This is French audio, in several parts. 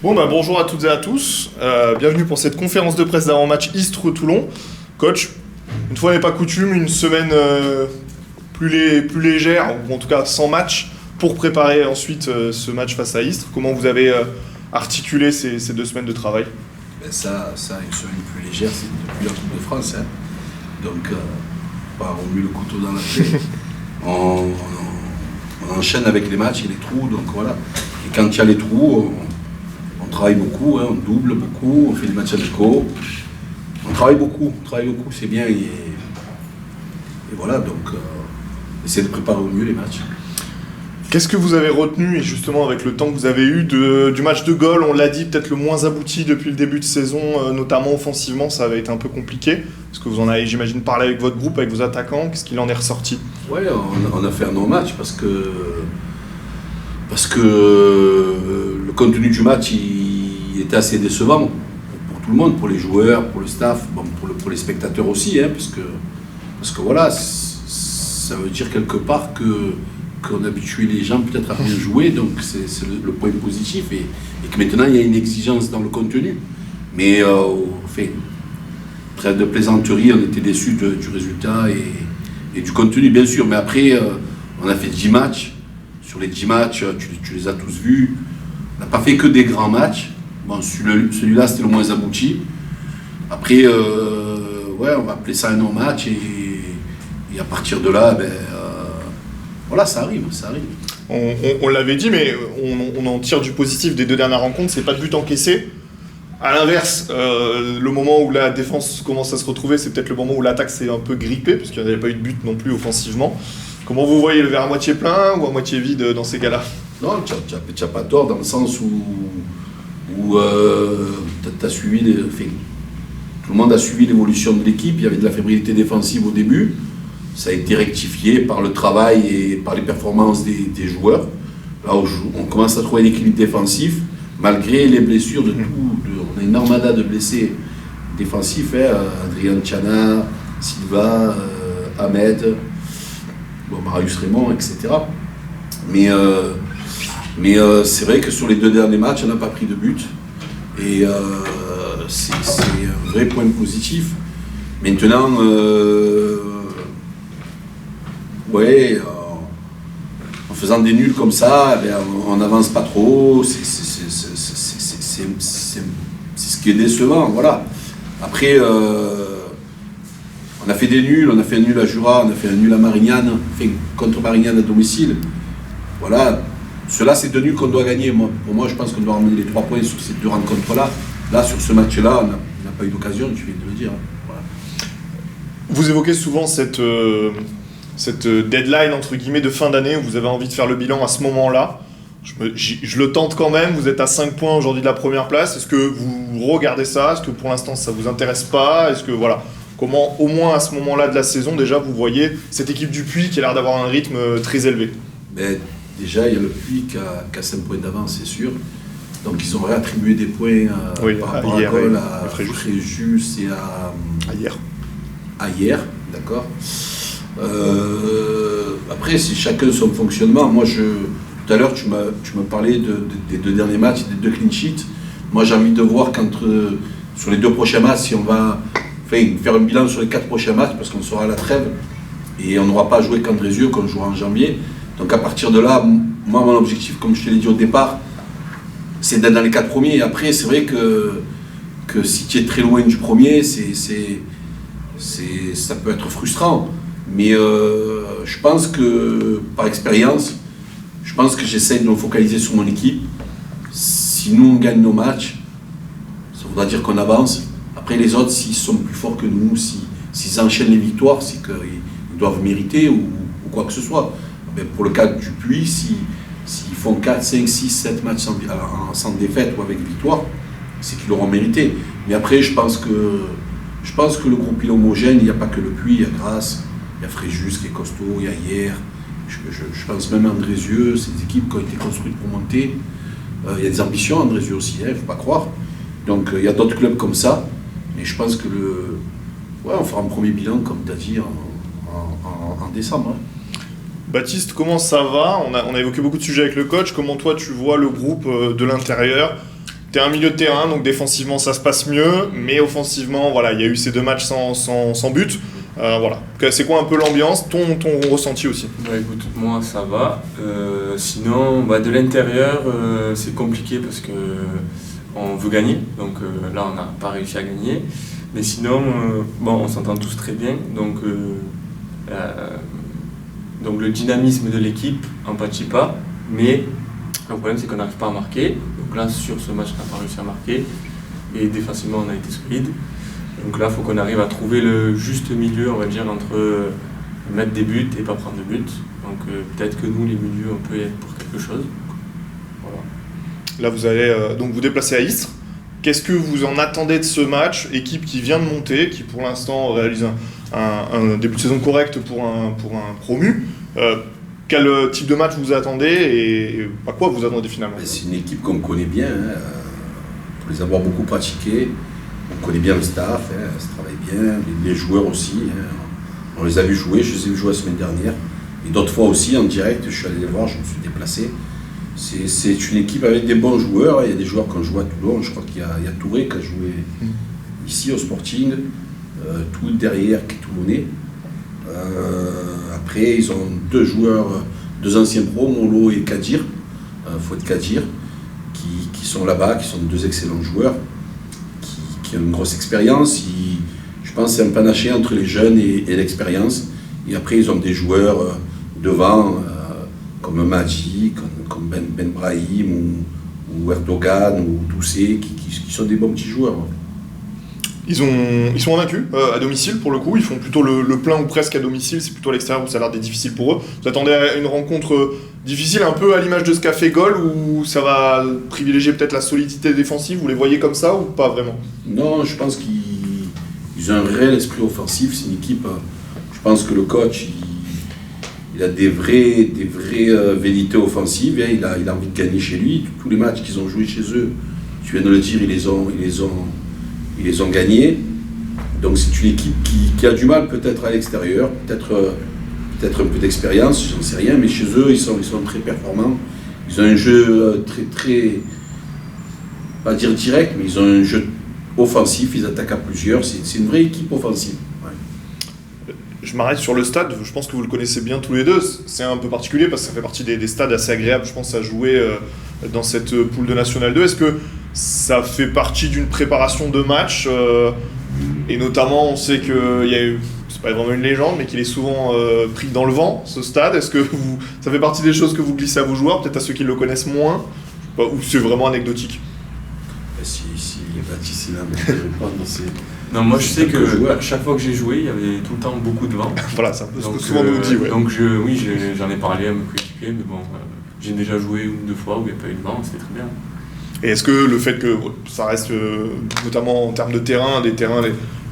Bonjour à toutes et à tous. Bienvenue pour cette conférence de presse d'avant-match Istres-Toulon. Coach, une fois n'est pas coutume, une semaine plus légère, ou en tout cas sans match, pour préparer ensuite ce match face à Istres. Comment vous avez articulé ces 2 semaines de travail? Ça, une semaine plus légère, c'est depuis la Coupe de France. Hein. Donc, on met le couteau dans la plaie. On enchaîne avec les matchs et les trous, donc voilà. Et quand il y a les trous, on travaille beaucoup, hein, on double beaucoup, on fait des matchs amicaux. On travaille beaucoup, c'est bien. Et voilà, donc essayer de préparer au mieux les matchs. Qu'est-ce que vous avez retenu, et justement avec le temps que vous avez eu, du match de Gaulle? On l'a dit, peut-être le moins abouti depuis le début de saison, notamment offensivement, ça avait été un peu compliqué. Est-ce que vous en avez, j'imagine, parlé avec votre groupe, avec vos attaquants? Qu'est-ce qu'il en est ressorti? Oui, on a fait un non-match parce que le contenu du match il était assez décevant pour tout le monde, pour les joueurs, pour le staff, pour les spectateurs aussi, hein, parce que voilà, ça veut dire quelque part qu'on habitue les gens peut-être à bien jouer, donc c'est le point positif, et que maintenant il y a une exigence dans le contenu. Mais trêve de plaisanterie, on était déçus du résultat et du contenu bien sûr, mais après on a fait 10 matchs. Sur les 10 matchs, tu les as tous vus. On n'a pas fait que des grands matchs. Bon, celui-là, c'était le moins abouti. Après, on va appeler ça un non-match. Et à partir de là, voilà, ça arrive. On l'avait dit, mais on en tire du positif des 2 dernières rencontres. C'est pas de but encaissé. À l'inverse, le moment où la défense commence à se retrouver, c'est peut-être le moment où l'attaque s'est un peu grippée, puisqu'il n'y avait pas eu de but non plus offensivement. Comment vous voyez le verre à moitié plein ou à moitié vide dans ces cas-là? Non, tu n'as pas tort, dans le sens où t'as suivi tout le monde a suivi l'évolution de l'équipe. Il y avait de la fébrilité défensive au début. Ça a été rectifié par le travail et par les performances des joueurs. Là, on commence à trouver un équilibre défensif, malgré les blessures de tout. On a une armada de blessés défensifs, hein, Adrien Tchana, Silva, Ahmed, Marius Raymond, etc. Mais c'est vrai que sur les 2 derniers matchs, on n'a pas pris de but. Et c'est un vrai point positif. Maintenant, en faisant des nuls comme ça, on n'avance pas trop. C'est ce qui est décevant. Voilà. Après, on a fait des nuls, on a fait un nul à Jura, on a fait un nul à Marignane, contre Marignane à domicile. Voilà, cela c'est 2 nuls qu'on doit gagner. Pour moi, je pense qu'on doit ramener les 3 points sur ces 2 rencontres-là. Là, sur ce match-là, on n'a pas eu d'occasion, tu viens de le dire. Voilà. Vous évoquez souvent cette deadline, entre guillemets, de fin d'année où vous avez envie de faire le bilan à ce moment-là. Je le tente quand même, vous êtes à 5 points aujourd'hui de la première place. Est-ce que vous regardez ça? Est-ce que pour l'instant ça vous intéresse pas? Est-ce que voilà, comment au moins à ce moment-là de la saison déjà vous voyez cette équipe du Puy qui a l'air d'avoir un rythme très élevé? Déjà il y a le Puy qui a 5 points d'avance, c'est sûr. Donc ils ont réattribué des points par rapport à Gaulle, à Fréjus et à hier, d'accord. Après c'est chacun son fonctionnement. Moi tout à l'heure, tu m'as parlé des 2 derniers matchs, des 2 clean sheets. Moi, j'ai envie de voir sur les 2 prochains matchs, si on va faire un bilan sur les 4 prochains matchs, parce qu'on sera à la trêve et on n'aura pas joué qu'Andrézieux, qu'on jouera en janvier. Donc, à partir de là, moi, mon objectif, comme je te l'ai dit au départ, c'est d'être dans les 4 premiers. Et après, c'est vrai que si tu es très loin du premier, ça peut être frustrant. Mais je pense que, par expérience, je pense que j'essaie de me focaliser sur mon équipe. Si nous on gagne nos matchs, ça voudra dire qu'on avance. Après les autres, s'ils sont plus forts que nous, s'ils enchaînent les victoires, c'est qu'ils doivent mériter ou quoi que ce soit. Mais pour le cas du Puy, s'ils font 4, 5, 6, 7 matchs sans défaite ou avec victoire, c'est qu'ils l'auront mérité. Mais après, je pense que le groupe est homogène. Il n'y a pas que le Puy, il y a Grasse, il y a Fréjus qui est costaud, il y a Hier. Je pense même à Andrézieux, c'est des équipes qui ont été construites pour monter. Il y a des ambitions, Andrézieux aussi, il ne faut pas croire. Donc il y a d'autres clubs comme ça. Mais je pense que on fera un premier bilan, comme tu as dit, en décembre. Hein. Baptiste, comment ça va? On a évoqué beaucoup de sujets avec le coach. Comment toi tu vois le groupe de l'intérieur? T'es un milieu de terrain, donc défensivement ça se passe mieux, mais offensivement, voilà, il y a eu ces 2 matchs sans but. Voilà. C'est quoi un peu l'ambiance, ton ressenti aussi? Bah écoute, moi ça va. Sinon, de l'intérieur, c'est compliqué parce que on veut gagner. Donc là, on n'a pas réussi à gagner. Mais sinon, on s'entend tous très bien. Donc le dynamisme de l'équipe en pâtit pas. Mais le problème, c'est qu'on n'arrive pas à marquer. Donc là, sur ce match, on n'a pas réussi à marquer. Et défensivement, on a été solide. Donc là, il faut qu'on arrive à trouver le juste milieu, on va dire, entre mettre des buts et pas prendre de buts. Donc peut-être que nous, les milieux, on peut y être pour quelque chose. Voilà. Là, vous allez donc vous déplacer à Istres. Qu'est-ce que vous en attendez de ce match? Équipe qui vient de monter, qui pour l'instant réalise un début de saison correct pour un promu. Quel type de match vous attendez et à quoi vous attendez finalement? C'est une équipe qu'on connaît bien, pour les avoir beaucoup pratiqués. On connaît bien le staff, ça travaille bien, les joueurs aussi. On les a vus jouer, je les ai vus jouer la semaine dernière. Et d'autres fois aussi, en direct, je suis allé les voir, je me suis déplacé. C'est une équipe avec des bons joueurs. Il y a des joueurs qui ont joué à Toulon. Je crois qu'il y a Touré qui a joué ici au Sporting. Tout derrière qui est toulonnais. Après, ils ont 2 joueurs, 2 anciens pros, Molo et Kadir, Fouad Kadir, qui sont là-bas, qui sont 2 excellents joueurs, qui ont une grosse expérience. Je pense que c'est un panaché entre les jeunes et l'expérience. Et après, ils ont des joueurs devant, comme Madji, comme Ben Brahim ou Erdogan ou Doucet, qui sont des bons petits joueurs. Ils sont invaincus à domicile pour le coup, ils font plutôt le plein ou presque à domicile, c'est plutôt à l'extérieur où ça a l'air d'être difficile pour eux. Vous attendez à une rencontre difficile, un peu à l'image de ce qu'a fait Gaulle, où ça va privilégier peut-être la solidité défensive, vous les voyez comme ça ou pas vraiment? Non, je pense qu'ils ont un réel esprit offensif, c'est une équipe, je pense que le coach, il a des vraies velléités offensives, il a envie de gagner chez lui. Tous les matchs qu'ils ont joués chez eux, tu viens de le dire, ils les ont gagnés. Donc c'est une équipe qui a du mal peut-être à l'extérieur, peut-être un peu d'expérience, j'en sais rien, mais chez eux ils sont très performants. Ils ont un jeu très, pas dire direct, mais ils ont un jeu offensif, ils attaquent à plusieurs, c'est une vraie équipe offensive. Ouais. Je m'arrête sur le stade, je pense que vous le connaissez bien tous les deux, c'est un peu particulier parce que ça fait partie des stades assez agréables, je pense, à jouer dans cette poule de National 2. Est-ce que ça fait partie d'une préparation de match et notamment on sait qu'il y a eu, c'est pas vraiment une légende, mais qu'il est souvent pris dans le vent, ce stade. Est-ce que ça fait partie des choses que vous glissez à vos joueurs, peut-être à ceux qui le connaissent moins, ou c'est vraiment anecdotique? Si Baptiste est là, mais répondre, non, moi je sais que chaque fois que j'ai joué, il y avait tout le temps beaucoup de vent. Voilà, c'est un peu ce que souvent on nous dit. Ouais. Donc j'en ai parlé à mes coéquipiers, mais bon, j'ai déjà joué 1 ou 2 fois où il n'y a pas eu de vent, c'était très bien. Et est-ce que le fait que ça reste, notamment en termes de terrain, des terrains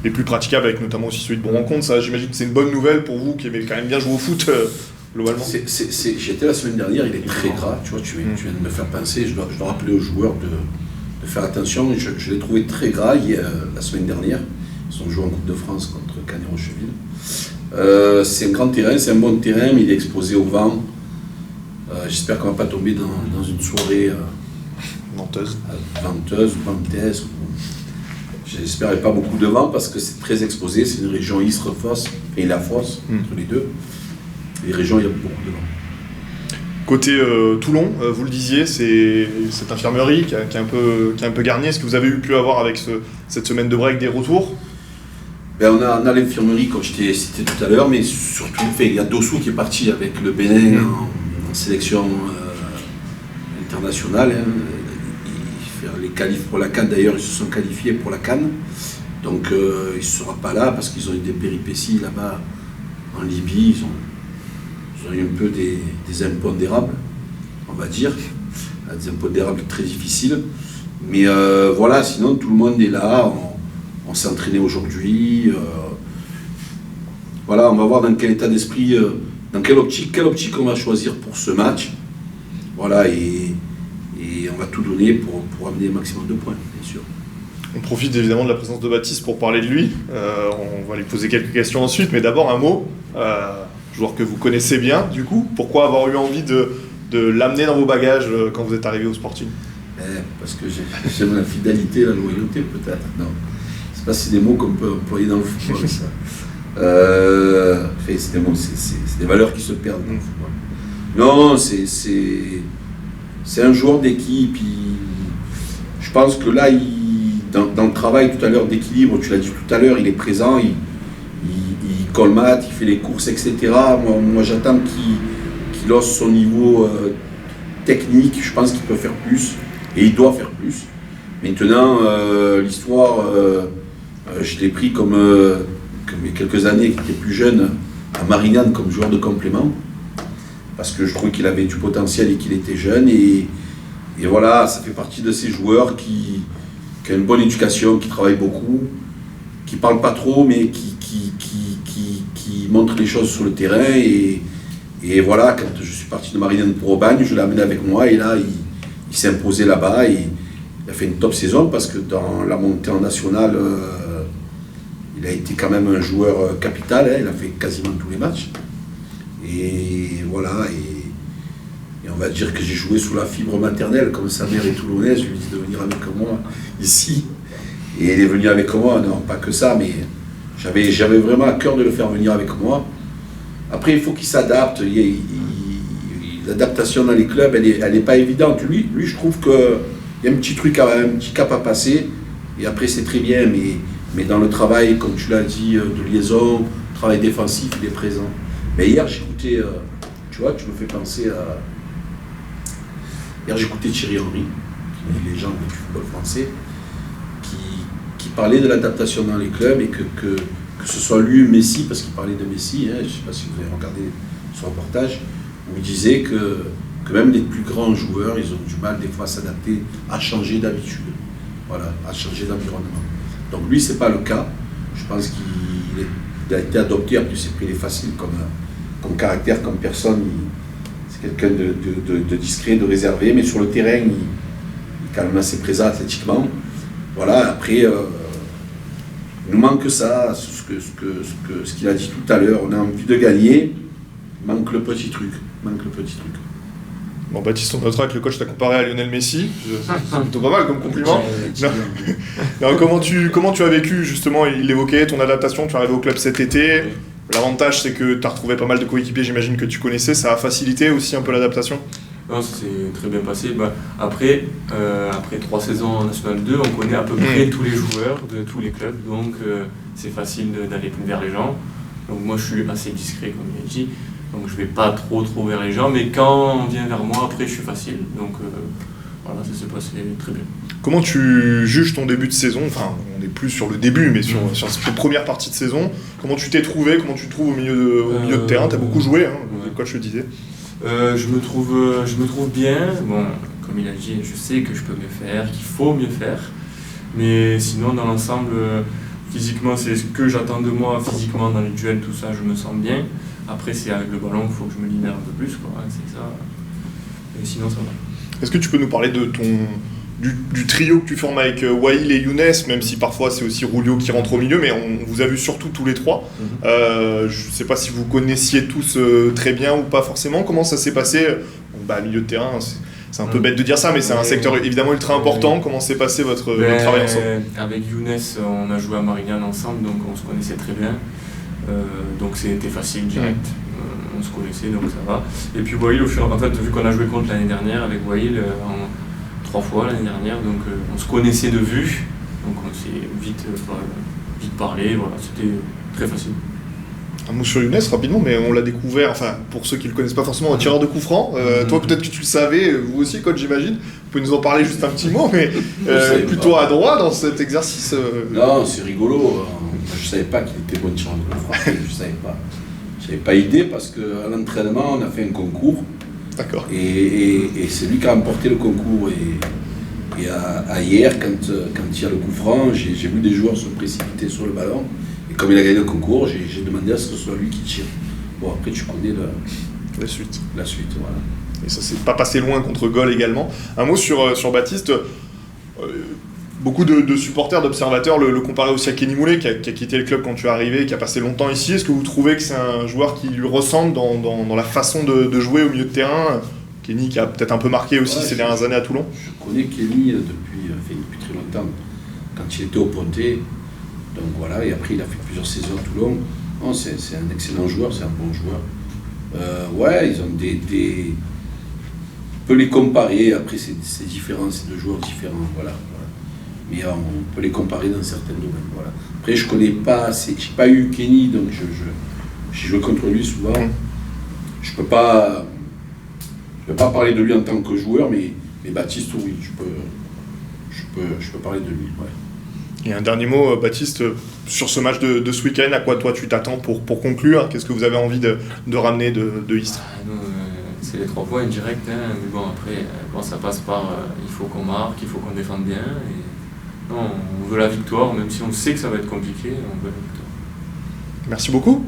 les plus praticables, avec notamment aussi celui de Bon-Rencontre, ça j'imagine que c'est une bonne nouvelle pour vous qui avez quand même bien joué au foot globalement? J'étais la semaine dernière, il est très gras, tu vois, tu viens de me faire penser, je dois rappeler aux joueurs de faire attention, je l'ai trouvé très gras la semaine dernière, ils ont joué en Coupe de France contre Canet-Rocheville. C'est un grand terrain, c'est un bon terrain, mais il est exposé au vent. J'espère qu'on ne va pas tomber dans une soirée venteuse ou ventaise. J'espère pas beaucoup de vent parce que c'est très exposé, c'est une région Istres-Fosse et la Fosse, entre les deux. Les régions, il y a beaucoup de vent. Côté Toulon, vous le disiez, c'est cette infirmerie qui est un peu garnie. Est-ce que vous avez pu avoir avec cette semaine de break des retours? On a l'infirmerie, comme je t'ai cité tout à l'heure, mais surtout, il y a Dossou qui est parti avec le Bénin en sélection internationale. Il fait les qualifs pour la CAN, d'ailleurs, ils se sont qualifiés pour la CAN. Donc il ne sera pas là parce qu'ils ont eu des péripéties là-bas en Libye. Ils ont eu un peu des impondérables, on va dire. Des impondérables très difficiles. Mais voilà, sinon tout le monde est là. On s'est entraîné aujourd'hui. Voilà, on va voir dans quel état d'esprit, dans quelle optique on va choisir pour ce match. Voilà, et on va tout donner pour amener un maximum de points, bien sûr. On profite évidemment de la présence de Baptiste pour parler de lui. On va lui poser quelques questions ensuite, mais d'abord un mot. Joueur que vous connaissez bien, du coup. Pourquoi avoir eu envie de l'amener dans vos bagages quand vous êtes arrivé au Sporting? Parce que j'aime la fidélité, la loyauté peut-être. Non, c'est pas si des mots qu'on peut employer dans le football, ça. C'est des mots, c'est des valeurs qui se perdent dans le football. Non, c'est un joueur d'équipe. Je pense que là, dans le travail tout à l'heure d'équilibre, tu l'as dit tout à l'heure, il est présent, il colmate, il fait les courses, etc. Moi j'attends qu'il hausse son niveau technique. Je pense qu'il peut faire plus et il doit faire plus. Maintenant, l'histoire, je l'ai pris comme il y a quelques années, qui était plus jeune, à Marignane comme joueur de complément, parce que je trouvais qu'il avait du potentiel et qu'il était jeune. Et voilà, ça fait partie de ces joueurs qui a une bonne éducation, qui travaille beaucoup, qui ne parle pas trop, mais qui montre les choses sur le terrain. Et voilà, quand je suis parti de Marignane pour Aubagne, je l'ai amené avec moi, et là, il s'est imposé là-bas, et il a fait une top saison, parce que dans la montée en nationale, il a été quand même un joueur capital, hein, il a fait quasiment tous les matchs. Et voilà, et on va dire que j'ai joué sous la fibre maternelle, comme sa mère est toulonnaise, je lui ai dit de venir avec moi ici. Et elle est venue avec moi, non, pas que ça, mais j'avais vraiment à cœur de le faire venir avec moi. Après, il faut qu'il s'adapte. L'adaptation dans les clubs, elle n'est pas évidente. Lui, je trouve qu'il y a un petit truc, un petit cap à passer, et après c'est très bien, mais dans le travail, comme tu l'as dit, de liaison, travail défensif, il est présent. Mais hier, j'écoutais, tu vois, tu me fais penser à... Hier, j'écoutais Thierry Henry, qui est une légende du football français, qui parlait de l'adaptation dans les clubs, et que ce soit lui ou Messi, parce qu'il parlait de Messi, hein, je ne sais pas si vous avez regardé son reportage, où il disait que même les plus grands joueurs, ils ont du mal des fois à s'adapter, à changer d'habitude, voilà, à changer d'environnement. Donc lui, ce n'est pas le cas. Je pense qu'il a été adopté, en plus il est facile comme caractère, comme personne. C'est quelqu'un de discret, de réservé, mais sur le terrain, il est quand même assez présent athlétiquement. Voilà, après, il nous manque ça, ce qu'il a dit tout à l'heure. On a envie de gagner, il manque le petit truc. Bon, Baptiste, on notera que le coach t'a comparé à Lionel Messi. C'est plutôt pas mal comme compliment. Non, comment tu as vécu, justement, il l'évoquait, ton adaptation, tu es arrivé au club cet été. L'avantage, c'est que tu as retrouvé pas mal de coéquipiers, j'imagine que tu connaissais. Ça a facilité aussi un peu l'adaptation? Non, ça s'est très bien passé. Après 3 saisons en National 2, on connaît à peu près tous les joueurs de tous les clubs, donc c'est facile d'aller vers les gens. Donc moi, je suis assez discret, comme il a dit. Donc je ne vais pas trop vers les gens, mais quand on vient vers moi, après je suis facile. Donc voilà, ça s'est passé très bien. Comment tu juges ton début de saison? Enfin, on n'est plus sur le début, mais sur cette première partie de saison. Comment tu t'es trouvé? Comment tu te trouves au milieu de terrain? Tu as beaucoup joué, hein, le coach le disait. Je me trouve bien. Bon, comme il a dit, je sais que je peux mieux faire, qu'il faut mieux faire. Mais sinon, dans l'ensemble, physiquement, c'est ce que j'attends de moi, physiquement, dans les duels, tout ça, je me sens bien. Après, c'est avec le ballon qu'il faut que je me libère un peu plus, quoi. C'est ça. Et sinon, ça va. Est-ce que tu peux nous parler de du trio que tu formes avec Wael et Younes, même si parfois c'est aussi Rulio qui rentre au milieu, mais on vous a vu surtout tous les trois. Je ne sais pas si vous connaissiez tous très bien ou pas forcément. Comment ça s'est passé? Milieu de terrain, c'est un peu bête de dire ça, mais c'est un secteur évidemment ultra important. Comment s'est passé votre travail ensemble? Avec Younes, on a joué à Marignane ensemble, donc on se connaissait très bien. Donc c'était facile, direct. On se connaissait, donc ça va. Et puis Wael, en fait, vu qu'on a joué contre l'année dernière avec Wael, 3 fois l'année dernière, donc on se connaissait de vue, donc on s'est vite parlé, voilà, c'était très facile. Un mot sur Younes rapidement, mais on l'a découvert, enfin pour ceux qui ne le connaissent pas forcément, un tireur de coups francs. Toi peut-être que tu le savais, vous aussi coach j'imagine, vous pouvez nous en parler juste un petit mot, mais plutôt adroit dans cet exercice. Non, c'est rigolo, je ne savais pas qu'il était bon tireur de coups francs, je savais pas idée parce qu'à l'entraînement on a fait un concours. D'accord. Et c'est lui qui a remporté le concours. Et à hier, quand il y a le coup franc, j'ai vu des joueurs se précipiter sur le ballon. Et comme il a gagné le concours, j'ai demandé à ce que ce soit lui qui tire. Bon, après, tu connais la suite. La suite, voilà. Et ça s'est pas passé loin contre Gaulle également. Un mot sur Baptiste. Beaucoup de supporters, d'observateurs le comparaient aussi à Kenny Moulet, qui a quitté le club quand tu es arrivé, qui a passé longtemps ici. Est-ce que vous trouvez que c'est un joueur qui lui ressemble dans la façon de jouer au milieu de terrain, Kenny qui a peut-être un peu marqué aussi Ouais, ces dernières années à Toulon. Je connais Kenny depuis très longtemps, quand il était au Pontet. Donc voilà, et après il a fait plusieurs saisons à Toulon. Non, c'est un excellent joueur, c'est un bon joueur. Ouais, ils ont des... On peut les comparer, après c'est différent, c'est deux joueurs différents, voilà. Mais on peut les comparer dans certains domaines, voilà. Après je connais pas, j'ai pas eu Kenny, donc j'ai joué contre lui souvent. Je peux pas parler de lui en tant que joueur, mais Baptiste, oui, je peux parler de lui, ouais. Et un dernier mot, Baptiste, sur ce match de ce week-end, à quoi toi tu t'attends pour conclure? Qu'est-ce que vous avez envie de ramener de Istres? C'est les 3 points indirects, hein, mais bon après, ça passe par il faut qu'on marque, il faut qu'on défende bien. Et... Non, on veut la victoire, même si on sait que ça va être compliqué, on veut la victoire. Merci beaucoup.